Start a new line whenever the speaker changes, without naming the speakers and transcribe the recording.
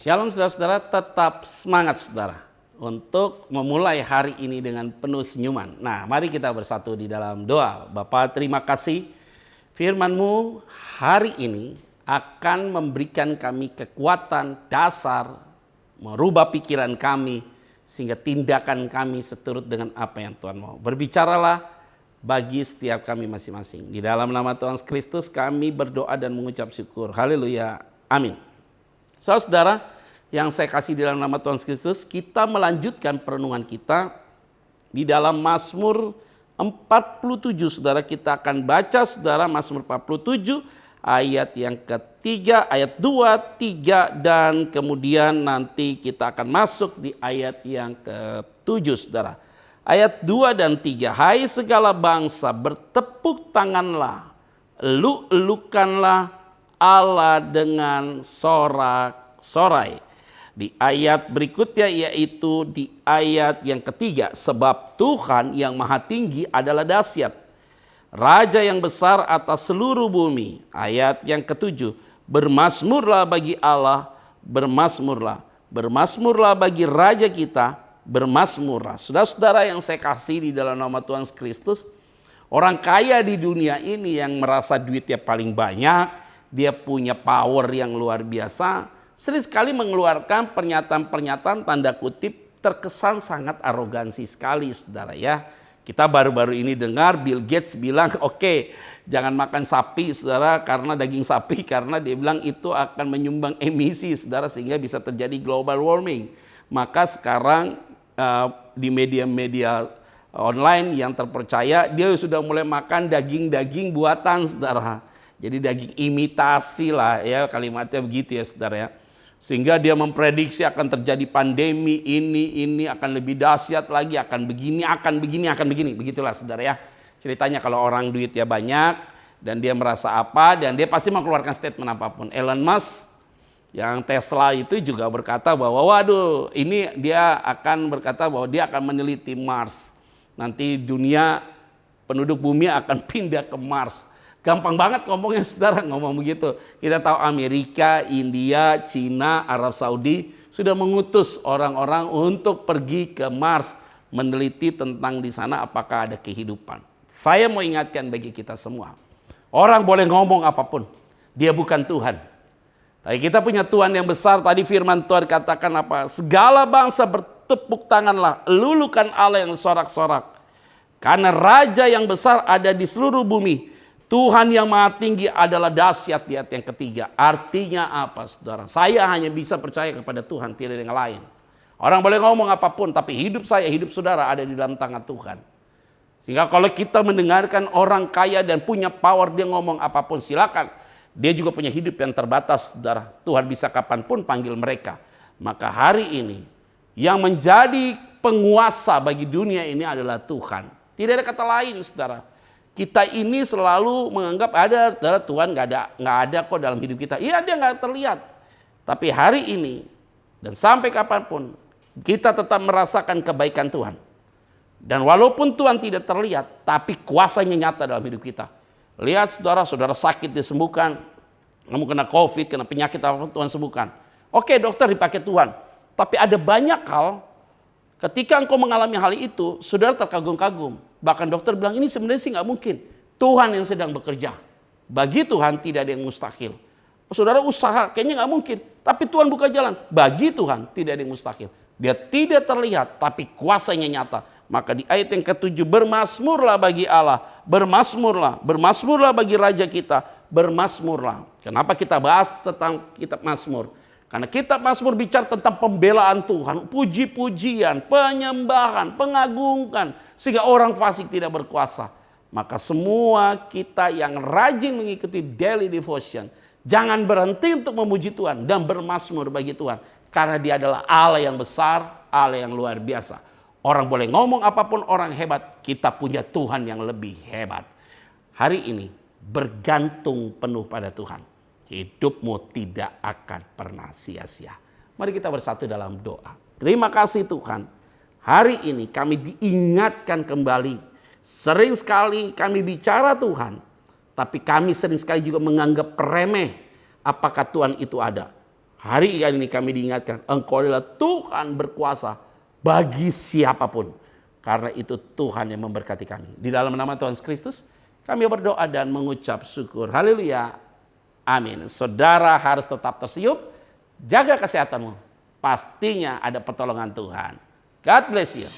Shalom saudara-saudara, tetap semangat saudara untuk memulai hari ini dengan penuh senyuman. Nah, mari kita bersatu di dalam doa. Bapa, terima kasih firman-Mu hari ini akan memberikan kami kekuatan dasar, merubah pikiran kami, sehingga tindakan kami seturut dengan apa yang Tuhan mau. Berbicaralah bagi setiap kami masing-masing. Di dalam nama Tuhan Kristus kami berdoa dan mengucap syukur. Haleluya. Amin. Saudara, yang saya kasih di dalam nama Tuhan Kristus, kita melanjutkan perenungan kita di dalam Mazmur 47. Saudara, kita akan baca saudara Mazmur 47 ayat yang ketiga, ayat 2, 3, dan kemudian nanti kita akan masuk di ayat yang ke-7 saudara. Ayat 2 dan 3, hai segala bangsa bertepuk tanganlah, eluk-elukanlah Allah dengan sorak-sorai. Di ayat berikutnya yaitu di ayat yang ketiga, sebab Tuhan yang maha tinggi adalah dahsyat, Raja yang besar atas seluruh bumi. Ayat yang ketujuh, bermazmurlah bagi Allah, bermazmurlah, bermazmurlah bagi Raja kita, bermazmurlah. Saudara-saudara yang saya kasih di dalam nama Tuhan Kristus, orang kaya di dunia ini yang merasa duitnya paling banyak, dia punya power yang luar biasa, sering sekali mengeluarkan pernyataan-pernyataan tanda kutip terkesan sangat arogansi sekali saudara ya. Kita baru-baru ini dengar Bill Gates bilang oke, jangan makan sapi saudara karena daging sapi, karena dia bilang itu akan menyumbang emisi saudara sehingga bisa terjadi global warming. Maka sekarang di media-media online yang terpercaya dia sudah mulai makan daging-daging buatan saudara. Jadi daging imitasi lah ya, kalimatnya begitu ya saudara ya. Sehingga dia memprediksi akan terjadi pandemi ini akan lebih dahsyat lagi, akan begini. Begitulah saudara ya. Ceritanya kalau orang duitnya banyak dan dia merasa apa, dan dia pasti mengeluarkan statement apapun. Elon Musk yang Tesla itu juga berkata bahwa waduh, ini dia akan berkata bahwa dia akan meneliti Mars. Nanti dunia, penduduk bumi akan pindah ke Mars. Gampang banget ngomongnya saudara, ngomong begitu. Kita tahu Amerika, India, Cina, Arab Saudi sudah mengutus orang-orang untuk pergi ke Mars, meneliti tentang di sana apakah ada kehidupan. Saya mau ingatkan bagi kita semua, orang boleh ngomong apapun, dia bukan Tuhan. Tapi kita punya Tuhan yang besar. Tadi firman Tuhan katakan apa? Segala bangsa bertepuk tanganlah, lulukan Allah yang sorak-sorak. Karena Raja yang besar ada di seluruh bumi. Tuhan yang maha tinggi adalah dahsyat di ayat yang ketiga. Artinya apa saudara? Saya hanya bisa percaya kepada Tuhan, tidak ada yang lain. Orang boleh ngomong apapun, tapi hidup saya, hidup saudara ada di dalam tangan Tuhan. Sehingga kalau kita mendengarkan orang kaya dan punya power, dia ngomong apapun silakan. Dia juga punya hidup yang terbatas saudara. Tuhan bisa kapanpun panggil mereka. Maka hari ini yang menjadi penguasa bagi dunia ini adalah Tuhan. Tidak ada kata lain saudara. Kita ini selalu menganggap ada Tuhan, nggak ada kok dalam hidup kita. Iya, dia nggak terlihat. Tapi hari ini dan sampai kapanpun kita tetap merasakan kebaikan Tuhan. Dan walaupun Tuhan tidak terlihat, tapi kuasanya nyata dalam hidup kita. Lihat saudara sakit disembuhkan, kamu kena COVID, kena penyakit apapun Tuhan sembuhkan. Oke, dokter dipakai Tuhan. Tapi ada banyak hal ketika engkau mengalami hal itu, saudara terkagum-kagum. Bahkan dokter bilang ini sebenarnya sih nggak mungkin. Tuhan yang sedang bekerja. Bagi Tuhan tidak ada yang mustahil. Saudara usaha kayaknya nggak mungkin. Tapi Tuhan buka jalan. Bagi Tuhan tidak ada yang mustahil. Dia tidak terlihat tapi kuasanya nyata. Maka di ayat yang ketujuh, bermazmurlah bagi Allah. Bermazmurlah. Bermazmurlah bagi Raja kita. Bermazmurlah. Kenapa kita bahas tentang kitab Mazmur? Karena kitab Mazmur bicara tentang pembelaan Tuhan, puji-pujian, penyembahan, pengagungan, sehingga orang fasik tidak berkuasa. Maka semua kita yang rajin mengikuti daily devotion, jangan berhenti untuk memuji Tuhan dan bermazmur bagi Tuhan. Karena dia adalah Allah yang besar, Allah yang luar biasa. Orang boleh ngomong apapun, orang hebat, kita punya Tuhan yang lebih hebat. Hari ini bergantung penuh pada Tuhan. Hidupmu tidak akan pernah sia-sia. Mari kita bersatu dalam doa. Terima kasih Tuhan. Hari ini kami diingatkan kembali. Sering sekali kami bicara Tuhan. Tapi kami sering sekali juga menganggap remeh apakah Tuhan itu ada. Hari ini kami diingatkan, Engkau adalah Tuhan berkuasa bagi siapapun. Karena itu Tuhan yang memberkati kami. Di dalam nama Tuhan Yesus Kristus, kami berdoa dan mengucap syukur. Haleluya. Amin. Saudara harus tetap tersenyum, jaga kesehatanmu. Pastinya ada pertolongan Tuhan. God bless you.